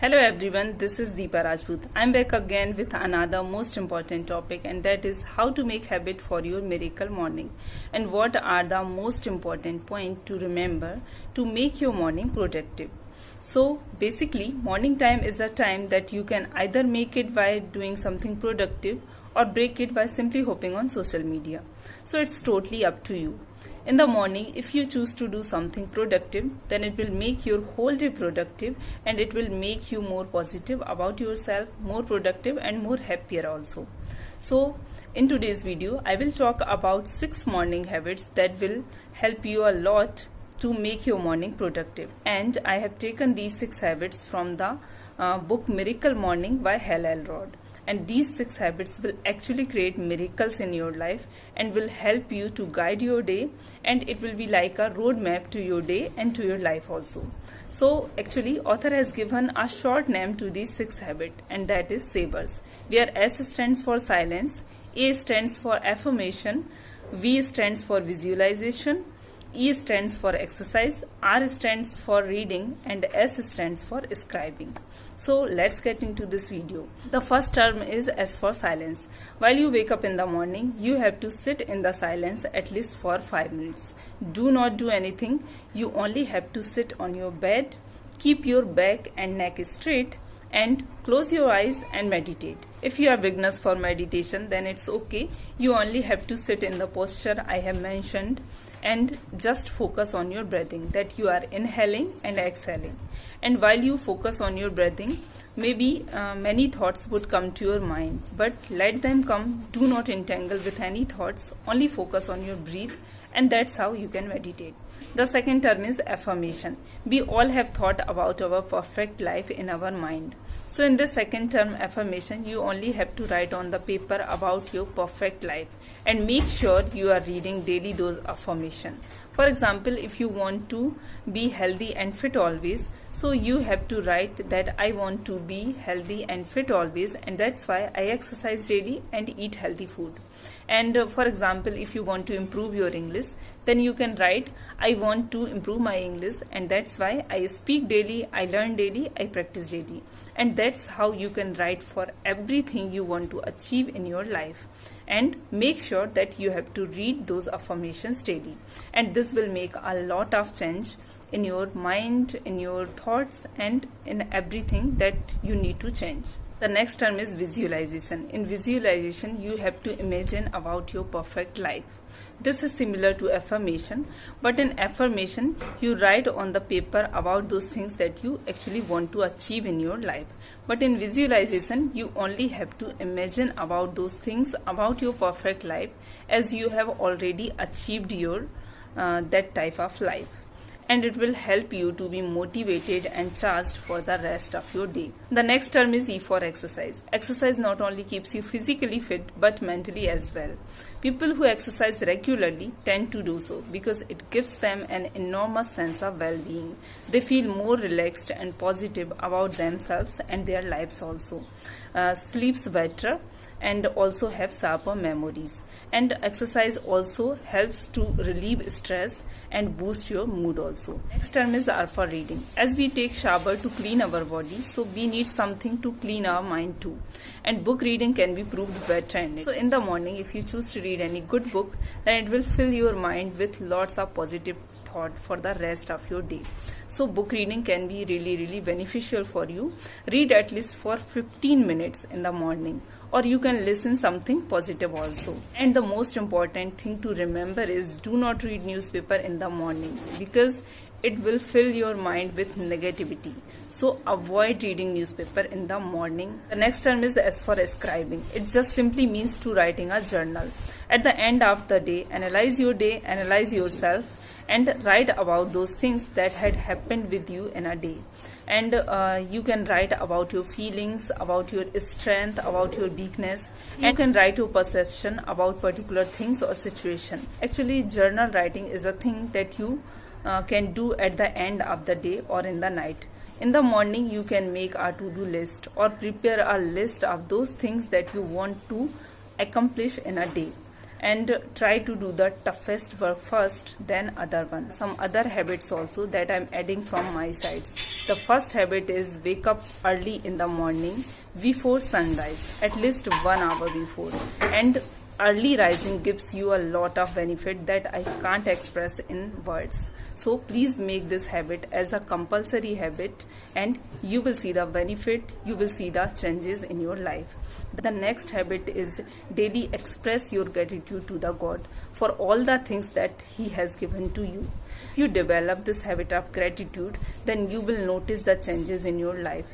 Hello everyone, this is Deepa Rajput. I'm back again with another most important topic, and that is how to make habit for your miracle morning and what are the most important points to remember to make your morning productive. So basically morning time is a time that you can either make it by doing something productive or break it by simply hopping on social media. So it's totally up to you. In the morning, if you choose to do something productive, then it will make your whole day productive and it will make you more positive about yourself, more productive and more happier also. So, in today's video, I will talk about 6 morning habits that will help you a lot to make your morning productive. And I have taken these 6 habits from the book Miracle Morning by Hal Elrod. And these 6 habits will actually create miracles in your life and will help you to guide your day, and it will be like a roadmap to your day and to your life also. So actually author has given a short name to these 6 habits, and that is SAVERS, where S stands for silence, A stands for affirmation, V stands for visualization, E stands for exercise, R stands for reading, and S stands for scribing. So let's get into this video. The first term is S for silence. While you wake up in the morning, you have to sit in the silence at least for 5 minutes. Do not do anything. You only have to sit on your bed, keep your back and neck straight, and close your eyes and meditate. If you are beginners for meditation, then it's okay. You only have to sit in the posture I have mentioned and just focus on your breathing, that you are inhaling and exhaling. And while you focus on your breathing, maybe many thoughts would come to your mind, but let them come. Do not entangle with any thoughts. Only focus on your breath, and that's how you can meditate. The second term is affirmation. We all have thought about our perfect life in our mind. So in this second term affirmation, you only have to write on the paper about your perfect life and make sure you are reading daily those affirmations. For example, if you want to be healthy and fit always, so you have to write that I want to be healthy and fit always, and that's why I exercise daily and eat healthy food. And for example, if you want to improve your English, then you can write I want to improve my English, and that's why I speak daily, I learn daily, I practice daily. And that's how you can write for everything you want to achieve in your life. And make sure that you have to read those affirmations daily, and this will make a lot of change in your mind, in your thoughts, and in everything that you need to change. The next term is visualization. In visualization, you have to imagine about your perfect life. This is similar to affirmation, but in affirmation, you write on the paper about those things that you actually want to achieve in your life. But in visualization, you only have to imagine about those things about your perfect life, as you have already achieved your that type of life. And it will help you to be motivated and charged for the rest of your day. The next term is E for exercise. Exercise not only keeps you physically fit but mentally as well. People who exercise regularly tend to do so because it gives them an enormous sense of well-being. They feel more relaxed and positive about themselves and their lives also. Sleeps better and also have sharper memories. And exercise also helps to relieve stress and boost your mood also. Next term is R for reading. As we take shower to clean our body, so we need something to clean our mind too. And book reading can be proved better in it. So in the morning, if you choose to read any good book, then it will fill your mind with lots of positive thought for the rest of your day. So book reading can be really beneficial for you. Read at least for 15 minutes in the morning, or you can listen something positive also. And the most important thing to remember is do not read newspaper in the morning because it will fill your mind with negativity. So avoid reading newspaper in the morning. The next term is S for scribing. It just simply means to writing a journal. At the end of the day, analyze your day, analyze yourself, and write about those things that had happened with you in a day. And you can write about your feelings, about your strength, about your weakness. And you can write your perception about particular things or situation. Actually, journal writing is a thing that you can do at the end of the day or in the night. In the morning, you can make a to-do list or prepare a list of those things that you want to accomplish in a day. and try to do the toughest work first, then other one. Some other habits also that I'm adding from my side. The first habit is wake up early in the morning before sunrise, at least 1 hour before. And early rising gives you a lot of benefit that I can't express in words. So please make this habit as a compulsory habit and you will see the benefit, you will see the changes in your life. The next habit is daily express your gratitude to the God for all the things that He has given to you. If you develop this habit of gratitude, then you will notice the changes in your life.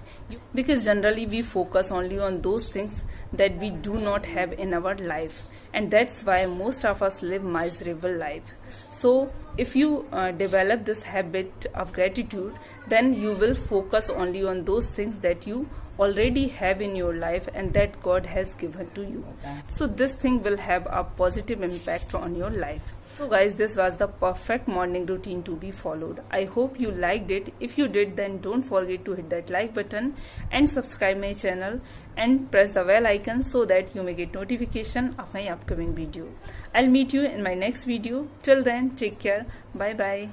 Because generally we focus only on those things that we do not have in our life, and that's why most of us live miserable life. So if you develop this habit of gratitude, then you will focus only on those things that you already have in your life and that God has given to you. So this thing will have a positive impact on your life. So guys, this was the perfect morning routine to be followed. I hope you liked it. If you did, then don't forget to hit that like button and subscribe my channel and press the bell icon so that you may get notification of my upcoming video. I'll meet you in my next video. Till then, take care. Bye bye.